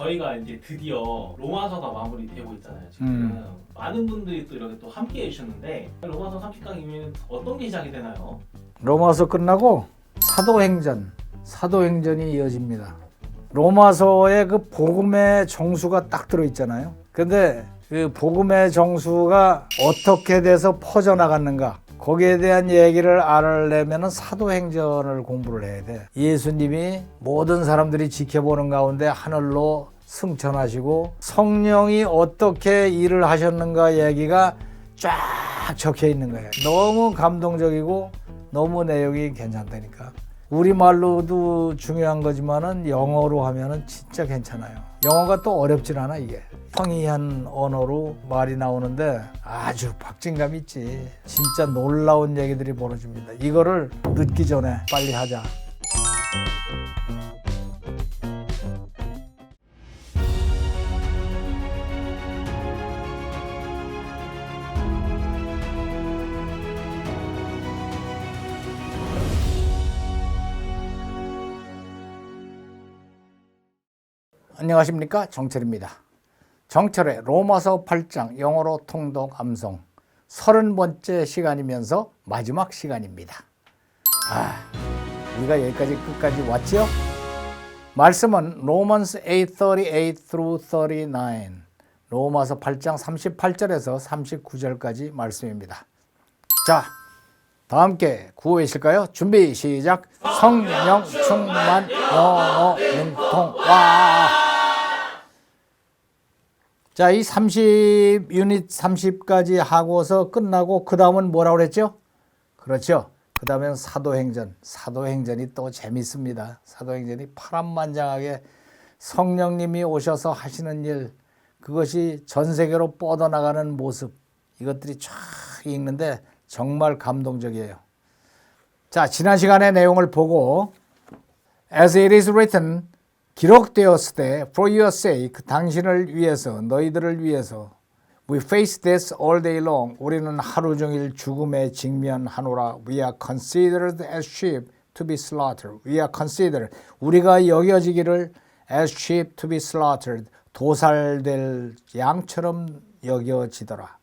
저희가 이제 드디어 로마서가 마무리되고 있잖아요. 지금 많은 분들이 또 이렇게 또 함께 해주셨는데 로마서 30강이면 어떤 게 시작이 되나요? 로마서 끝나고 사도행전이 이어집니다. 로마서에 그 복음의 정수가 딱 들어있잖아요. 근데 그 복음의 정수가 어떻게 돼서 퍼져나갔는가, 거기에 대한 얘기를 알려면 사도행전을 공부를 해야 돼. 예수님이 모든 사람들이 지켜보는 가운데 하늘로 승천하시고 성령이 어떻게 일을 하셨는가 얘기가 쫙 적혀 있는 거예요. 너무 감동적이고 너무 내용이 괜찮다니까. 우리말로도 중요한 거지만은 영어로 하면은 진짜 괜찮아요. 영어가 또 어렵진 않아. 이게 평이한 언어로 말이 나오는데 아주 박진감 있지. 진짜 놀라운 얘기들이 벌어집니다. 이거를 늦기 전에 빨리 하자. 안녕하십니까, 정철입니다. 정철의 로마서 8장 영어로 통독 암송 30번째 시간이면서 마지막 시간입니다. 우리가 여기까지 끝까지 왔죠? 말씀은 로먼스 8:38 through 39, 로마서 8장 38절에서 39절까지 말씀입니다. 자, 다 함께 구호하실까요? 준비 시작. 성령 충만 영어 능통 와. 자, 이 30유닛 30까지 하고서 끝나고 그 다음은 뭐라고 그랬죠? 그렇죠. 그 다음엔 사도행전. 사도행전이 또 재밌습니다. 사도행전이 파란만장하게 성령님이 오셔서 하시는 일, 그것이 전 세계로 뻗어나가는 모습, 이것들이 쫙 읽는데 정말 감동적이에요. 자, 지난 시간의 내용을 보고 As it is written, 기록되었을 때 For your sake, 당신을 위해서, 너희들을 위해서 We face this all day long, 우리는 하루 종일 죽음에 직면하노라. We are considered as sheep to be slaughtered. We are considered, 우리가 여겨지기를 as sheep to be slaughtered, 도살될 양처럼 여겨지더라.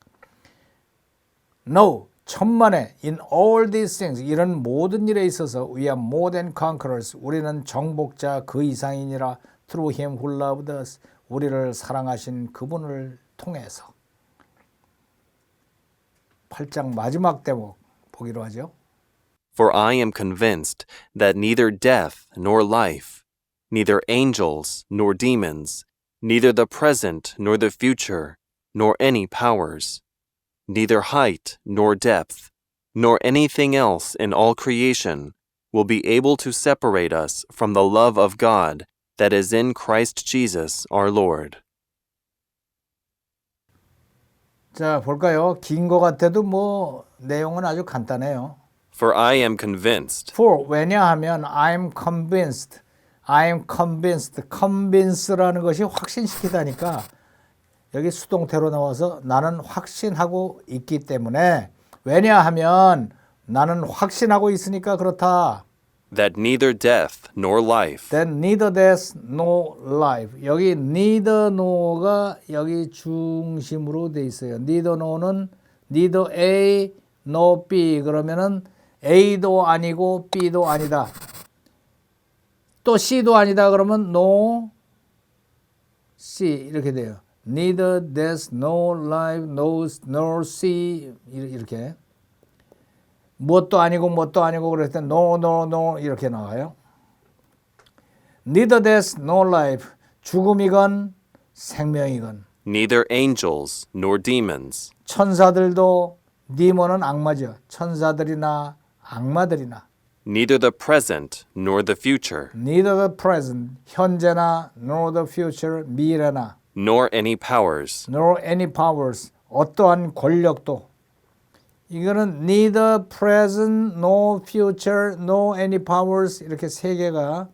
No, 천만에 in all these things, 이런 모든 일에 있어서 we are more than conquerors, 우리는 정복자 그 이상이니라. through him who loved us, 우리를 사랑하신 그분을 통해서. 8장 마지막 대목 보기로 하죠. For I am convinced that neither death nor life, neither angels nor demons, neither the present nor the future, nor any powers, neither height nor depth, nor anything else in all creation will be able to separate us from the love of God that is in Christ Jesus our Lord. 자, 볼까요? 긴 거 같아도 뭐 내용은 아주 간단해요. For I am convinced. For, 왜냐하면 I'm convinced. I'm convinced. convince라는 것이 확신시키다니까 여기 수동태로 나와서 나는 확신하고 있기 때문에, 왜냐하면 나는 확신하고 있으니까 그렇다. That neither death nor life, That neither death nor life. 여기 neither nor가 여기 중심으로 돼 있어요. neither nor는 neither A nor B, 그러면은 A도 아니고 B도 아니다. 또 C도 아니다 그러면 no C 이렇게 돼요. Neither death nor life nor C 이렇게. 무엇도 아니고 그럴 때 no 이렇게 나와요. Neither death nor life, 죽음이건 생명이건. neither angels nor demons, 천사들도, 디몬은 악마죠. 천사들이나 악마들이나. neither the present nor the future, Neither the present, 현재나 nor the future, 미래나 nor any powers, nor any powers, 어떠한 권력도. 이거는 neither present, no future, no any powers, 이렇게 세 개가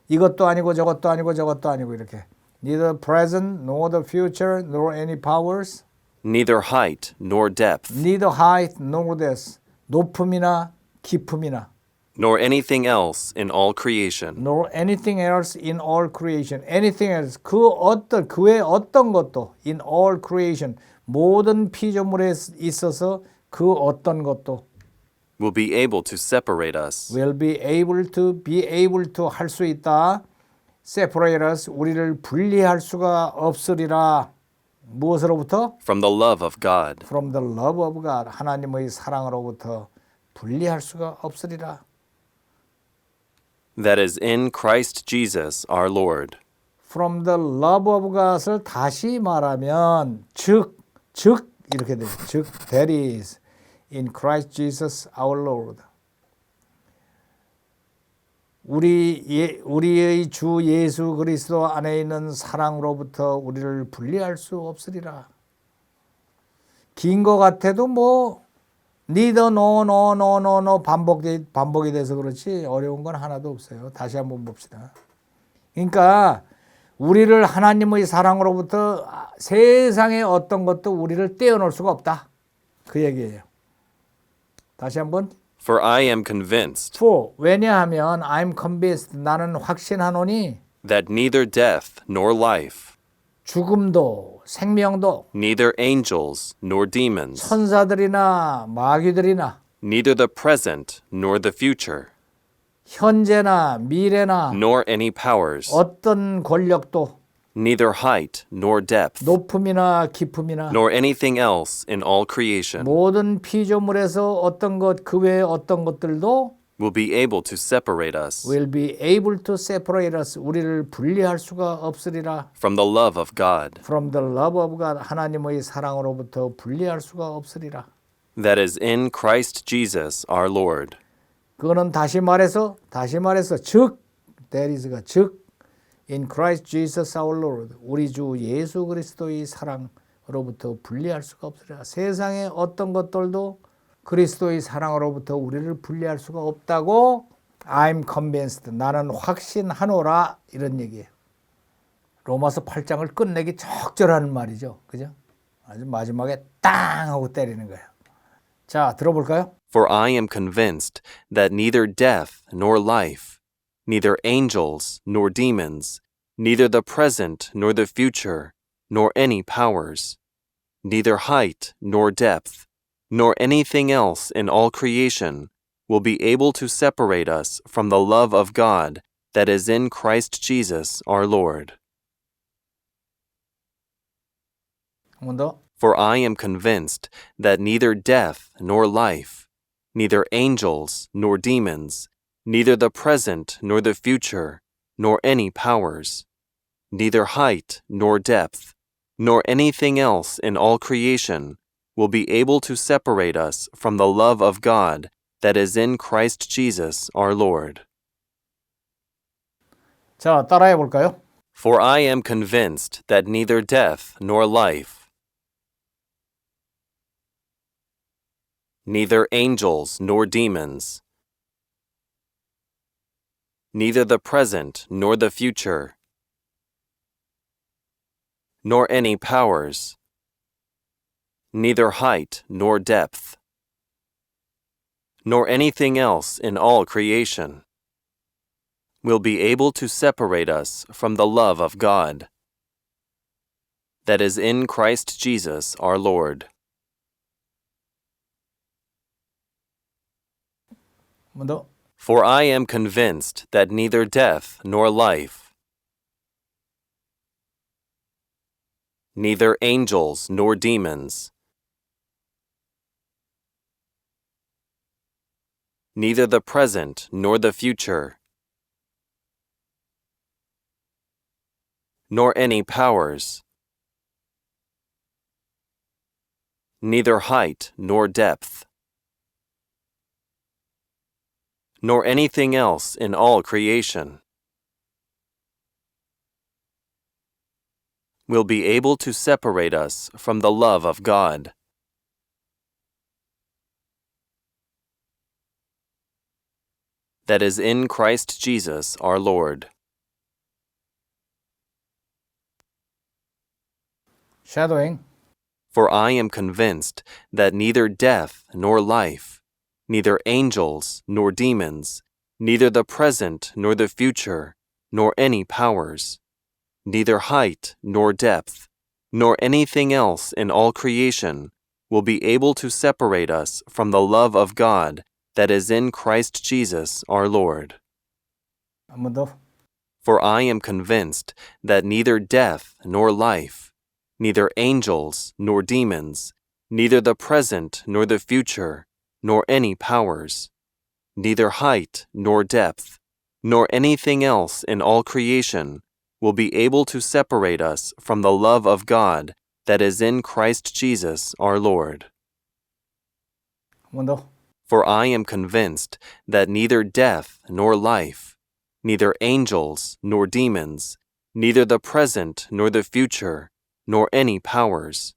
이것도 아니고 저것도 아니고 저것도 아니고 이렇게. Neither present, nor the future, nor any powers, neither height nor depth, neither height, nor depth, 높음이나 깊음이나. nor anything else in all creation nor anything else in all creation. anything else 그 어떤 그의 어떤 것도 in all creation 모든 피조물에 있어서 그 어떤 것도 will be able to separate us will be able to 할 수 있다. separate us 우리를 분리할 수가 없으리라. 무엇으로부터? from the love of God, From the love of God 하나님의 사랑으로부터 분리할 수가 없으리라. that is in Christ Jesus our Lord. From the love of God을 다시 말하면 즉 이렇게 돼요. 즉 that is in Christ Jesus our Lord. 우리의 주 예수 그리스도 안에 있는 사랑으로부터 우리를 분리할 수 없으리라. 긴 거 같아도 뭐 neither no 반복이 돼서 그렇지 어려운 건 하나도 없어요. 다시 한번 봅시다. 그러니까 우리를 하나님의 사랑으로부터 세상의 어떤 것도 우리를 떼어놓을 수가 없다. 그 얘기예요. 다시 한번. For I am convinced For 왜냐하면 I'm convinced 나는 확신하노니 that neither death nor life, 죽음도 생명도 neither angels nor demons, 천사들이나 마귀들이나 neither the present nor the future, 현재나 미래나 nor any powers, 어떤 권력도 neither height nor depth, 높음이나 깊음이나 nor anything else in all creation 모든 피조물에서 어떤 것 그 외의 어떤 것들도 will be able to separate us will be able to separate us 우리를 분리할 수가 없으리라. from the love of God From the love of God 하나님의 사랑으로부터 분리할 수가 없으리라. that is in Christ Jesus our Lord. 그거는 다시 말해서 즉 that is가 즉 in Christ Jesus our Lord 우리 주 예수 그리스도의 사랑으로부터 분리할 수가 없으리라. 세상의 어떤 것들도 그리스도의 사랑으로부터 우리를 분리할 수가 없다고 I'm convinced 나는 확신하노라 이런 얘기예요. 로마서 8장을 끝내기 적절한 말이죠. 그죠? 아주 마지막에 땅 하고 때리는 거예요. 자, 들어볼까요? For I am convinced that neither death nor life, neither angels nor demons, neither the present nor the future, nor any powers, neither height nor depth, nor anything else in all creation will be able to separate us from the love of God that is in Christ Jesus our Lord. 한 번 더. For I am convinced that neither death nor life, neither angels nor demons, neither the present nor the future, nor any powers, neither height nor depth, nor anything else in all creation will be able to separate us from the love of God that is in Christ Jesus our Lord. 자, 따라해 볼까요? For I am convinced that neither death nor life, neither angels nor demons, neither the present nor the future, nor any powers, neither height nor depth, nor anything else in all creation will be able to separate us from the love of God that is in Christ Jesus our Lord. 한 번 더. For I am convinced that neither death nor life, neither angels nor demons, neither the present nor the future, nor any powers, neither height nor depth, nor anything else in all creation will be able to separate us from the love of God that is in Christ Jesus our Lord. shadowing. For I am convinced that neither death nor life, neither angels nor demons, neither the present nor the future, nor any powers, neither height nor depth, nor anything else in all creation will be able to separate us from the love of God that is in Christ Jesus our Lord. 한 번 더. For I am convinced that neither death nor life, neither angels nor demons, neither the present nor the future, nor any powers, neither height nor depth, nor anything else in all creation will be able to separate us from the love of God that is in Christ Jesus our Lord. 한 번 더. For I am convinced that neither death nor life, neither angels nor demons, neither the present nor the future, nor any powers,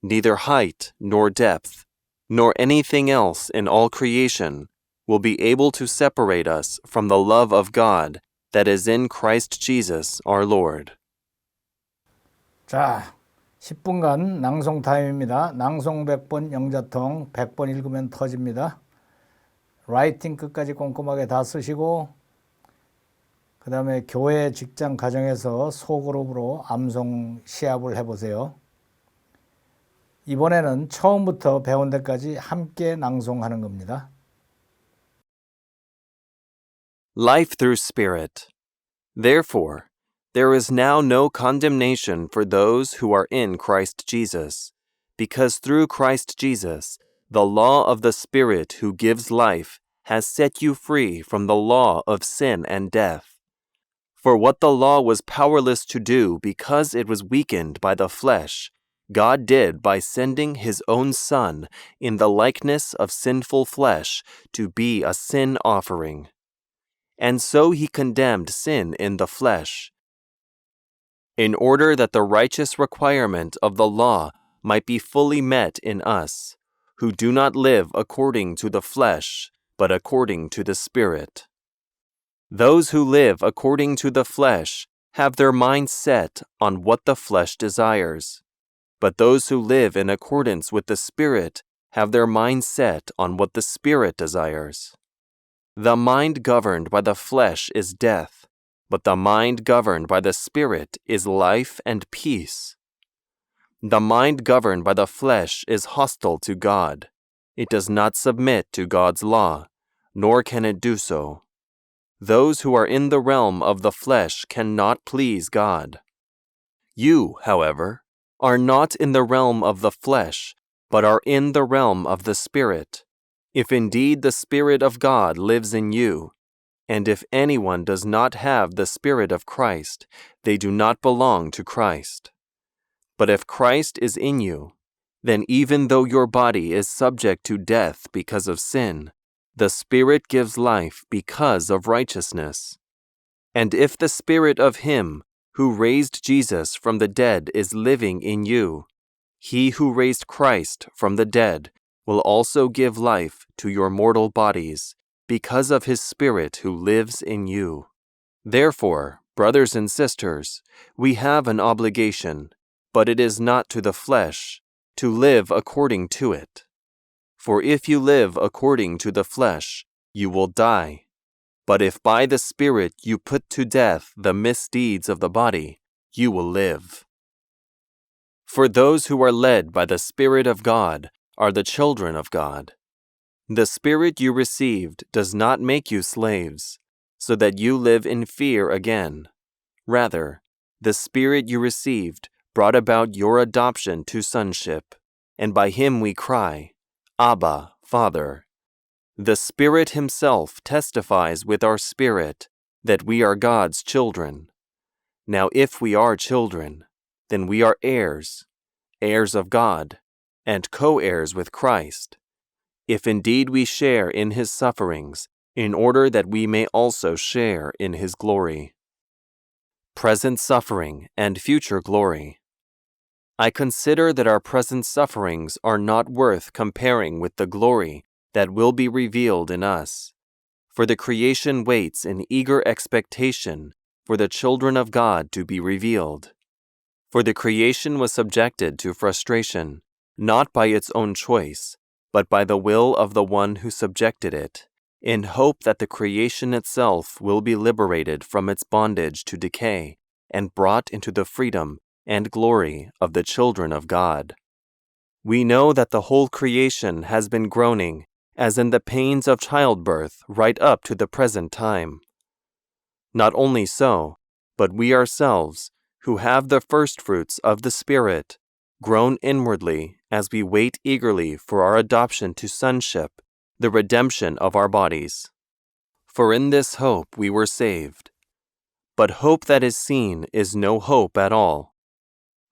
neither height nor depth, nor anything else in all creation will be able to separate us from the love of God that is in Christ Jesus our Lord. 자, 10분간 낭송 타임입니다. 낭송 100번, 영자통 100번 읽으면 터집니다. 라이팅 끝까지 꼼꼼하게 다 쓰시고 그 다음에 교회, 직장, 가정에서 소그룹으로 암송 시합을 해보세요. 이번에는 처음부터 배운 데까지 함께 낭송하는 겁니다. Life through Spirit. Therefore, there is now no condemnation for those who are in Christ Jesus, because through Christ Jesus, the law of the Spirit who gives life has set you free from the law of sin and death. For what the law was powerless to do because it was weakened by the flesh, God did by sending His own Son in the likeness of sinful flesh to be a sin offering. And so He condemned sin in the flesh, in order that the righteous requirement of the law might be fully met in us, who do not live according to the flesh, but according to the Spirit. Those who live according to the flesh have their minds set on what the flesh desires, but those who live in accordance with the Spirit have their minds set on what the Spirit desires. The mind governed by the flesh is death, but the mind governed by the Spirit is life and peace. The mind governed by the flesh is hostile to God. It does not submit to God's law, nor can it do so. Those who are in the realm of the flesh cannot please God. You, however, are not in the realm of the flesh, but are in the realm of the Spirit, if indeed the Spirit of God lives in you. And if anyone does not have the Spirit of Christ, they do not belong to Christ. But if Christ is in you, then even though your body is subject to death because of sin, the Spirit gives life because of righteousness. And if the Spirit of Him who raised Jesus from the dead is living in you, He who raised Christ from the dead will also give life to your mortal bodies because of His Spirit who lives in you. Therefore, brothers and sisters, we have an obligation, but it is not to the flesh, to live according to it. For if you live according to the flesh, you will die. But if by the Spirit you put to death the misdeeds of the body, you will live. For those who are led by the Spirit of God are the children of God. The Spirit you received does not make you slaves, so that you live in fear again. Rather, the Spirit you received brought about your adoption to sonship, and by Him we cry, Abba, Father. The Spirit Himself testifies with our spirit that we are God's children. Now if we are children, then we are heirs, heirs of God, and co-heirs with Christ, if indeed we share in His sufferings, in order that we may also share in His glory. Present suffering and future glory. I consider that our present sufferings are not worth comparing with the glory that will be revealed in us. For the creation waits in eager expectation for the children of God to be revealed. For the creation was subjected to frustration, not by its own choice, but by the will of the one who subjected it, in hope that the creation itself will be liberated from its bondage to decay and brought into the freedom and glory of the children of God. We know that the whole creation has been groaning, as in the pains of childbirth, right up to the present time. Not only so, but we ourselves, who have the firstfruits of the Spirit, groan inwardly as we wait eagerly for our adoption to sonship, the redemption of our bodies. For in this hope we were saved. But hope that is seen is no hope at all.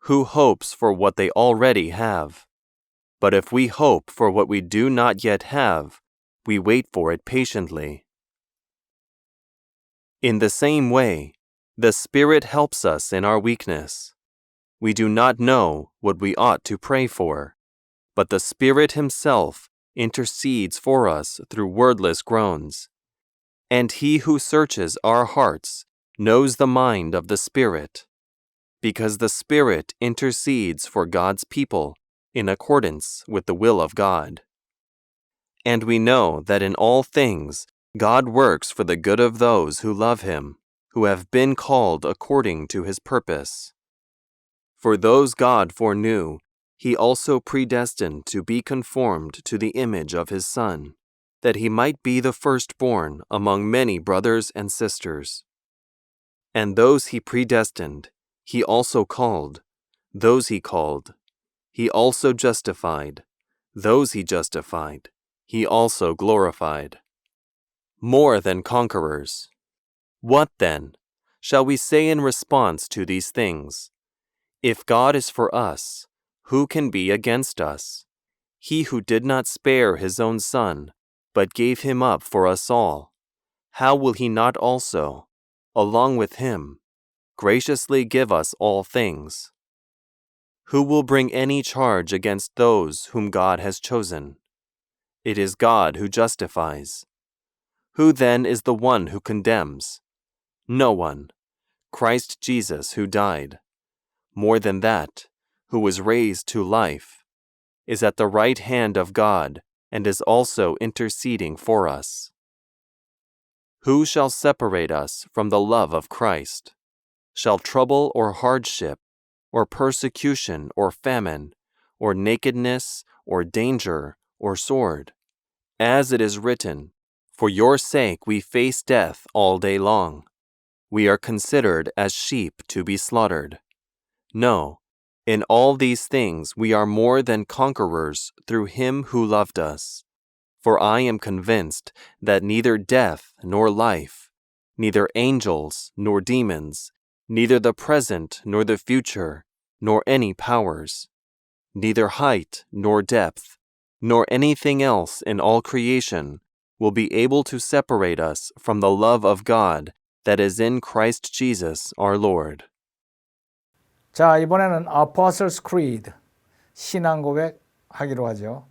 Who hopes for what they already have? But if we hope for what we do not yet have, we wait for it patiently. In the same way, the Spirit helps us in our weakness. We do not know what we ought to pray for, but the Spirit Himself intercedes for us through wordless groans. And He who searches our hearts knows the mind of the Spirit, because the Spirit intercedes for God's people in accordance with the will of God. And we know that in all things God works for the good of those who love Him, who have been called according to His purpose. For those God foreknew, He also predestined to be conformed to the image of His Son, that He might be the firstborn among many brothers and sisters. And those He predestined, He also called. Those He called, He also justified. Those He justified, He also glorified. More than conquerors. What then shall we say in response to these things? If God is for us, who can be against us? He who did not spare His own Son, but gave Him up for us all, how will He not also, along with Him, graciously give us all things? Who will bring any charge against those whom God has chosen? It is God who justifies. Who then is the one who condemns? No one. Christ Jesus who died. More than that, who was raised to life, is at the right hand of God and is also interceding for us. Who shall separate us from the love of Christ? Shall trouble or hardship, or persecution or famine, or nakedness, or danger, or sword? As it is written, for your sake we face death all day long. We are considered as sheep to be slaughtered. No, in all these things we are more than conquerors through Him who loved us. For I am convinced that neither death nor life, neither angels nor demons, neither the present nor the future, nor any powers, neither height nor depth, nor anything else in all creation will be able to separate us from the love of God that is in Christ Jesus our Lord. 자, 이번에는 Apostles' Creed, 신앙 고백 하기로 하죠.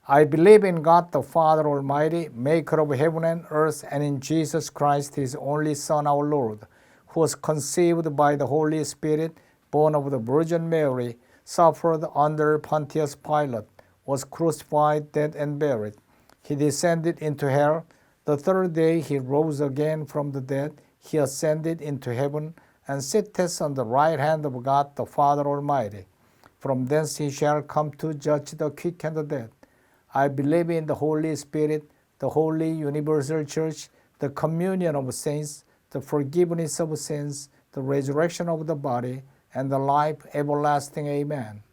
I believe in God the Father Almighty, maker of heaven and earth, and in Jesus Christ, His only Son, our Lord, who was conceived by the Holy Spirit, born of the Virgin Mary, suffered under Pontius Pilate, was crucified, dead, and buried. He descended into hell. The third day He rose again from the dead. He ascended into heaven and sitteth on the right hand of God the Father Almighty. From thence He shall come to judge the quick and the dead. I believe in the Holy Spirit, the holy universal church, the communion of saints, the forgiveness of sins, the resurrection of the body, and the life everlasting. Amen.